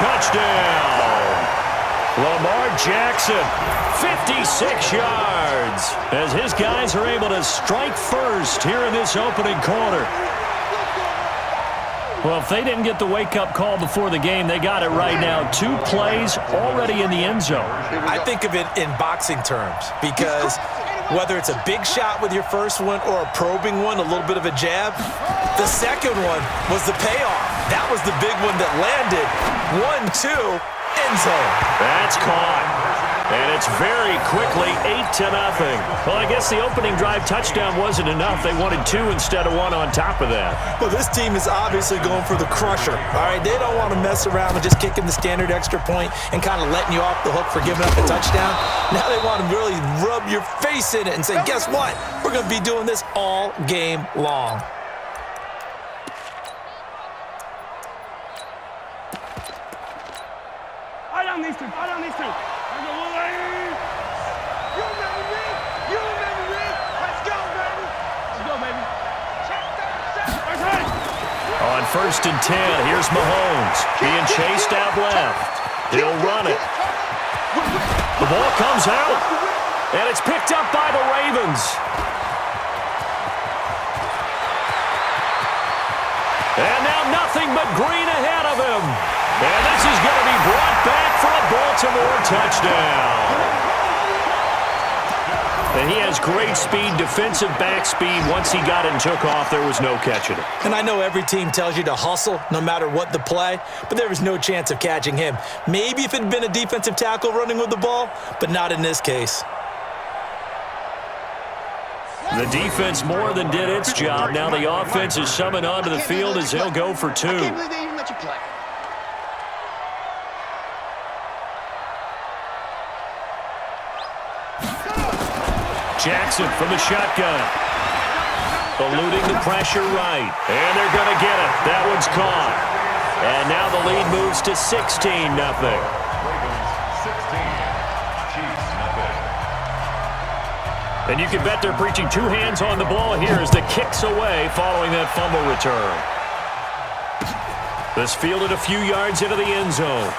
touchdown. Lamar Jackson, 56 yards, as his guys are able to strike first here in this opening quarter. Well, if they didn't get the wake-up call before the game, they got it right now. 2 plays already in the end zone. I think of it in boxing terms because whether it's a big shot with your first one or a probing one, a little bit of a jab, the second one was the payoff. That was the big one that landed. 1-2, end zone. That's caught. And it's very quickly 8-0. Well, I guess the opening drive touchdown wasn't enough. They wanted 2 instead of 1 on top of that. Well, this team is obviously going for the crusher. All right, they don't want to mess around with just kicking the standard extra point and kind of letting you off the hook for giving up a touchdown. Now they want to really rub your face in it and say, guess what? We're going to be doing this all game long. I don't need to. On 1st and 10, here's Mahomes being chased out left. He'll run it. The ball comes out, and it's picked up by the Ravens. And now nothing but green ahead of him. And this is going to be brought back for a Baltimore touchdown. And he has great speed, defensive back speed. Once he got it and took off, there was no catching it. And I know every team tells you to hustle no matter what the play, but there was no chance of catching him. Maybe if it had been a defensive tackle running with the ball, but not in this case. The defense more than did its job. Now the offense is summoned onto the field as they'll go for 2. I can't believe they even let you play. Jackson from the shotgun. Eluding the pressure right. And they're going to get it. That one's caught. And now the lead moves to 16-0. And you can bet they're preaching 2 hands on the ball here as the kick's away following that fumble return. This fielded a few yards into the end zone.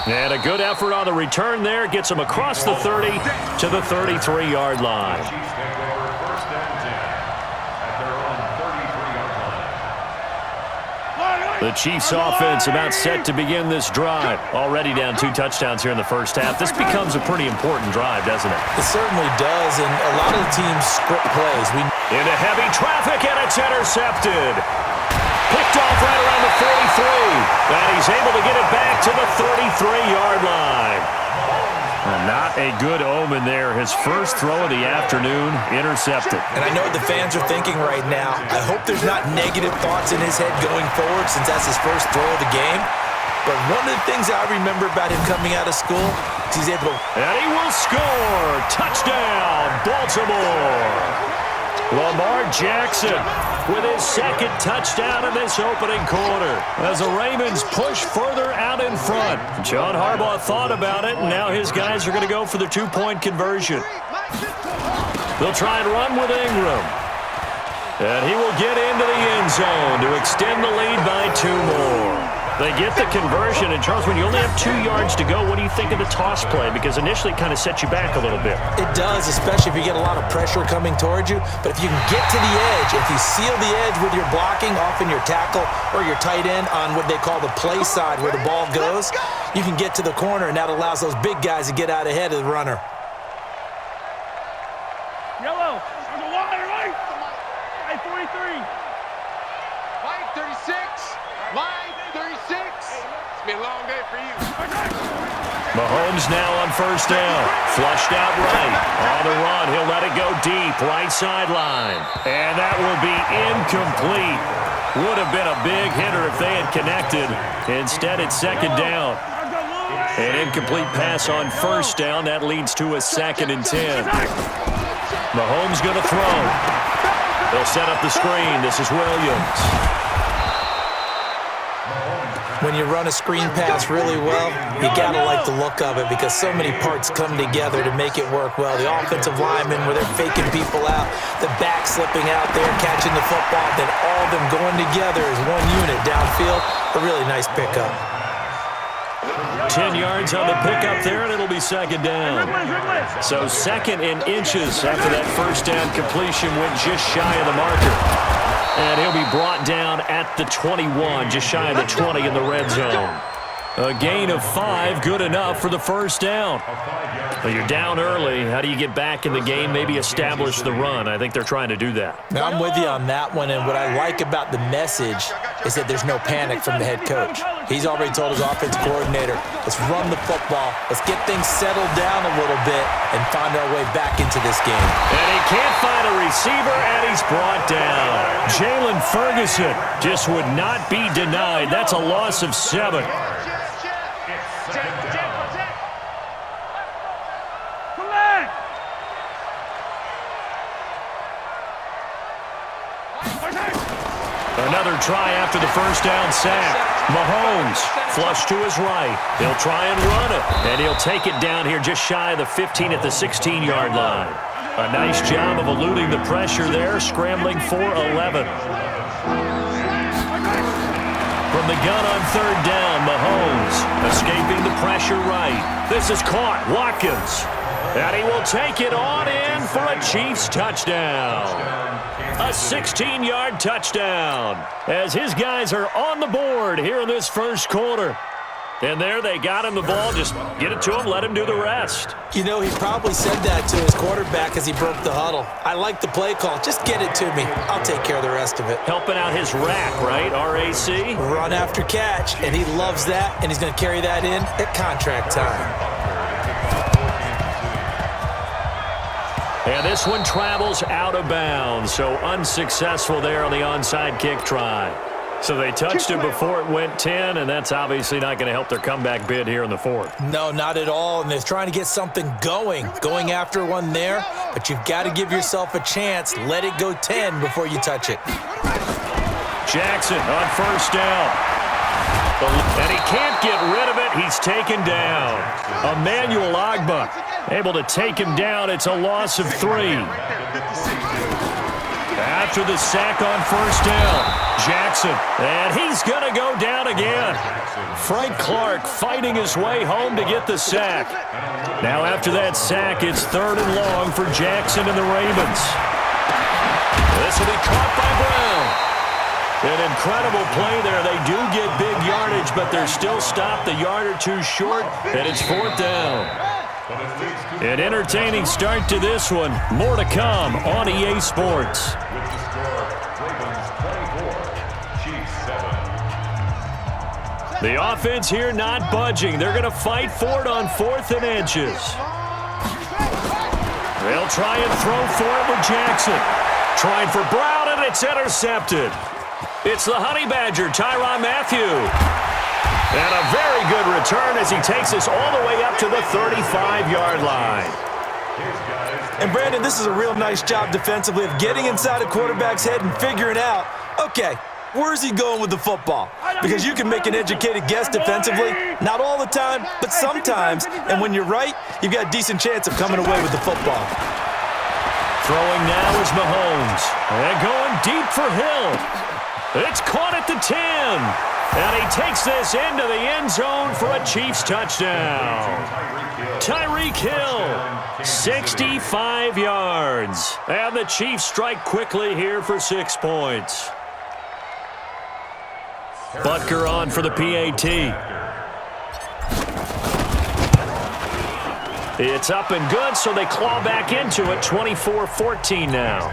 And a good effort on the return there. Gets him across the 30 to the 33-yard line. The Chiefs offense about set to begin this drive. Already down 2 touchdowns here in the first half. This becomes a pretty important drive, doesn't it? It certainly does, and a lot of the teams script plays. Into heavy traffic, and it's intercepted. Picked off right around the 43. And he's able to get it back to the 33-yard line. Well, not a good omen there. His first throw of the afternoon, intercepted. And I know what the fans are thinking right now. I hope there's not negative thoughts in his head going forward since that's his first throw of the game. But one of the things I remember about him coming out of school is he's able to... And he will score. Touchdown, Baltimore. Lamar Jackson with his 2nd touchdown in this opening quarter as the Ravens push further out in front. John Harbaugh thought about it, and now his guys are going to go for the 2-point conversion. They'll try and run with Ingram. And he will get into the end zone to extend the lead by 2 more. They get the conversion, and Charles, when you only have 2 yards to go, what do you think of the toss play? Because initially it kind of sets you back a little bit. It does, especially if you get a lot of pressure coming towards you. But if you can get to the edge, if you seal the edge with your blocking, often your tackle or your tight end on what they call the play side where the ball goes, you can get to the corner, and that allows those big guys to get out ahead of the runner. Yellow, on the wire, right? Right, 43. Right, 36. Line 36. It's been a long day for you. Mahomes now on 1st down. Flushed out right. On the run, he'll let it go deep. Right sideline. And that will be incomplete. Would have been a big hitter if they had connected. Instead, it's 2nd down. An incomplete pass on 1st down. That leads to a 2nd and 10. Mahomes going to throw. They'll set up the screen. This is Williams. When you run a screen pass really well, you gotta like the look of it because so many parts come together to make it work well. The offensive linemen, where they're faking people out, the back slipping out there, catching the football, then all of them going together as one unit downfield. field. A really nice pickup. 10 yards on the pickup there, and it'll be second down. So second in inches after that first down completion went just shy of the marker. And he'll be brought down at the 21, just shy of the 20 in the red zone. A gain of 5, good enough for the first down. But you're down early. How do you get back in the game, maybe establish the run? I think they're trying to do that. Now, I'm with you on that one, and what I like about the message is that there's no panic from the head coach. He's already told his offensive coordinator, let's run the football, let's get things settled down a little bit and find our way back into this game. And he can't find a receiver, and he's brought down. Jalen Ferguson just would not be denied. That's a loss of 7. Another try after the first down sack. Mahomes flush to his right. He'll try and run it, and he'll take it down here just shy of the 15 at the 16-yard line. A nice job of eluding the pressure there, scrambling for 11. From the gun on third down, Mahomes escaping the pressure right. This is caught. Watkins. And he will take it on in for a Chiefs touchdown. A 16-yard touchdown as his guys are on the board here in this first quarter. And there they got him the ball. Just get it to him, let him do the rest. You know, he probably said that to his quarterback as he broke the huddle. I like the play call. Just get it to me. I'll take care of the rest of it. Helping out his rack, right? R-A-C? Run after catch, and he loves that, and he's going to carry that in at contract time. And this one travels out of bounds, so unsuccessful there on the onside kick try. So they touched it before it went 10, and that's obviously not going to help their comeback bid here in the fourth. No, not at all, and they're trying to get something going after one there, but you've got to give yourself a chance. Let it go 10 before you touch it. Jackson on first down. And he can't get rid of it. He's taken down. Emmanuel Ogbah able to take him down. It's a loss of 3. After the sack on first down, Jackson. And he's going to go down again. Frank Clark fighting his way home to get the sack. Now after that sack, it's 3rd and long for Jackson and the Ravens. This will be caught by Brown. An incredible play there. They do get big yardage, but they're still stopped a yard or two short, and it's 4th down. An entertaining start to this one. More to come on EA Sports. The offense here not budging. They're going to fight for it on 4th and inches. They'll try and throw for it with Jackson. Trying for Brown, and it's intercepted. It's the Honey Badger, Tyrann Mathieu. And a very good return as he takes us all the way up to the 35-yard line. And, Brandon, this is a real nice job defensively of getting inside a quarterback's head and figuring out, okay, where's he going with the football? Because you can make an educated guess defensively, not all the time, but sometimes. And when you're right, you've got a decent chance of coming away with the football. Throwing now is Mahomes. And going deep for Hill. It's caught at the 10. And he takes this into the end zone for a Chiefs touchdown. Tyreek Hill, 65 yards. And the Chiefs strike quickly here for 6 points. Butker on for the PAT. It's up and good, so they claw back into it, 24-14 now.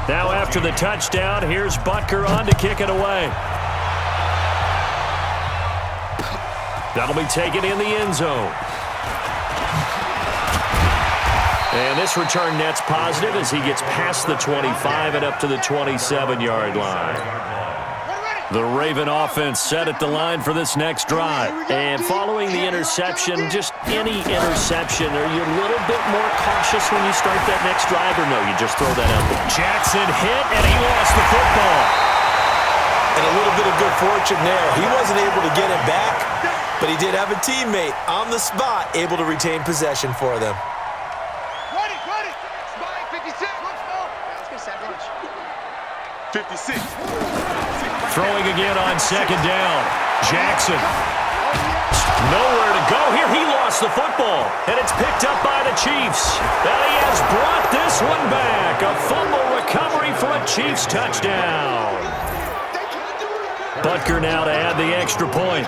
Now after the touchdown, here's Butker on to kick it away. That'll be taken in the end zone. And this return net's positive as he gets past the 25 and up to the 27-yard line. The Raven offense set at the line for this next drive. And following the interception, just any interception, are you a little bit more cautious when you start that next drive, or no, you just throw that out there? Jackson hit, and he lost the football. And a little bit of good fortune there. He wasn't able to get it back, but he did have a teammate on the spot able to retain possession for them. 56. Throwing again on second down. Jackson. Nowhere to go here. He lost the football, and it's picked up by the Chiefs. And he has brought this one back. A fumble recovery for a Chiefs touchdown. Butker now to add the extra point.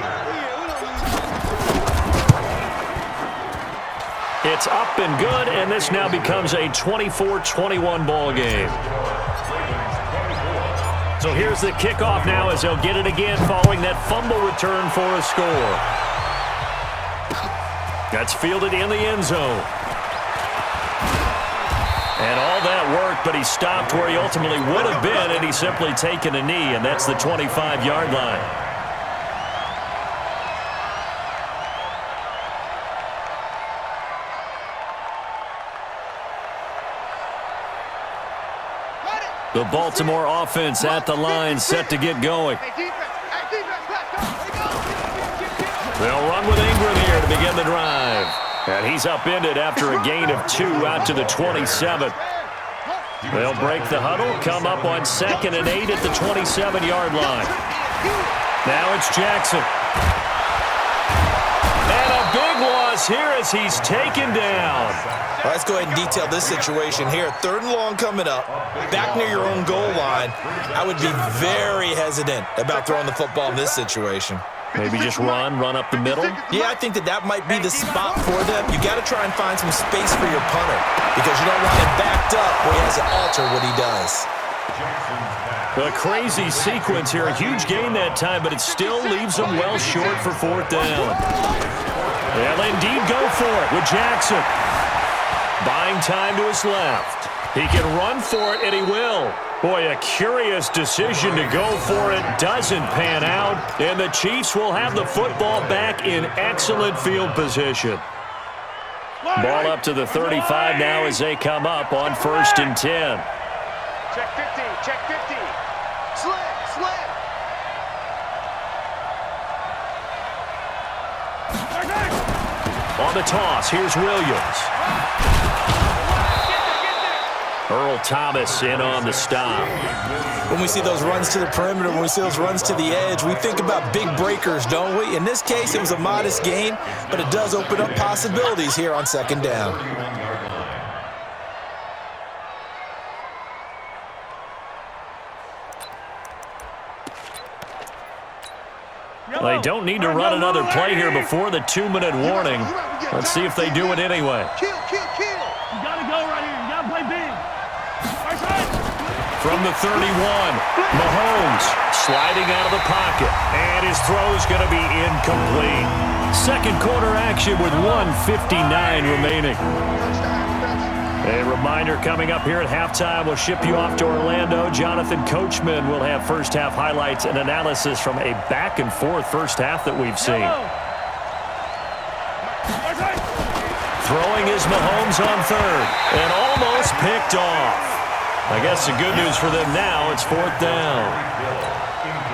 It's up and good, and this now becomes a 24-21 ball game. So here's the kickoff now as they'll get it again following that fumble return for a score. That's fielded in the end zone. And all that worked, but he stopped where he ultimately would have been, and he's simply taken a knee, and that's the 25-yard line. The Baltimore offense at the line, set to get going. They'll run with Ingram here to begin the drive. And he's upended after a gain of 2 out to the 27. They'll break the huddle, come up on 2nd and 8 at the 27-yard line. Now it's Jackson. And a big loss here as he's taken down. Well, let's go ahead and detail this situation here. 3rd and long coming up, back near your own goal line. I would be very hesitant about throwing the football in this situation. Maybe just run up the middle? Yeah, I think that might be the spot for them. You got to try and find some space for your punter because you don't want him backed up where he has to alter what he does. A crazy sequence here. A huge gain that time, but it still leaves them well short for 4th down. They'll indeed go for it with Jackson. Buying time to his left. He can run for it, and he will. Boy, a curious decision to go for it doesn't pan out, and the Chiefs will have the football back in excellent field position. Ball up to the 35 now as they come up on 1st and 10. Check 50, check 50. Slam. On the toss, here's Williams. Earl Thomas in on the stop. When we see those runs to the perimeter, when we see those runs to the edge, we think about big breakers, don't we? In this case, it was a modest gain, but it does open up possibilities here on 2nd down. They don't need to run another play here before the 2-minute warning. Let's see if they do it anyway. Kill. You gotta go right here. You gotta play big. From the 31, Mahomes sliding out of the pocket, and his throw's going to be incomplete. 2nd quarter action with 1:59 remaining. A reminder coming up here at halftime, we'll ship you off to Orlando. Jonathan Coachman will have first-half highlights and analysis from a back-and-forth first half that we've seen. Throwing is Mahomes on 3rd, and almost picked off. I guess the good news for them now, it's 4th down.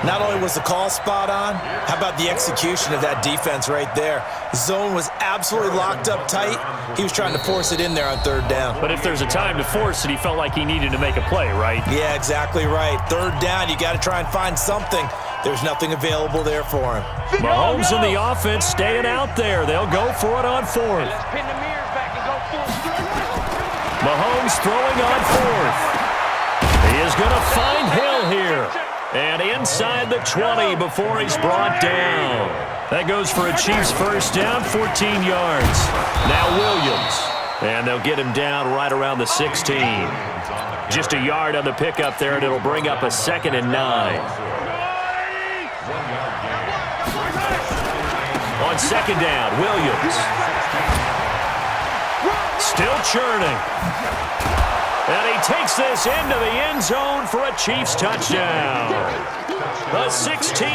Not only was the call spot on, how about the execution of that defense right there? Zone was absolutely locked up tight. He was trying to force it in there on 3rd down. But if there's a time to force it, he felt like he needed to make a play, right? Yeah, exactly right. 3rd down, you got to try and find something. There's nothing available there for him. Mahomes and the offense staying out there. They'll go for it on 4th. Let's pin the mirrors back and go full. Mahomes throwing on 4th. He is going to find Hill here. And inside the 20 before he's brought down. That goes for a Chiefs first down, 14 yards. Now Williams. And they'll get him down right around the 16. Just a yard on the pickup there, and it'll bring up a 2nd and 9. On 2nd down, Williams. Still churning. And he takes this into the end zone for a Chiefs touchdown. The 16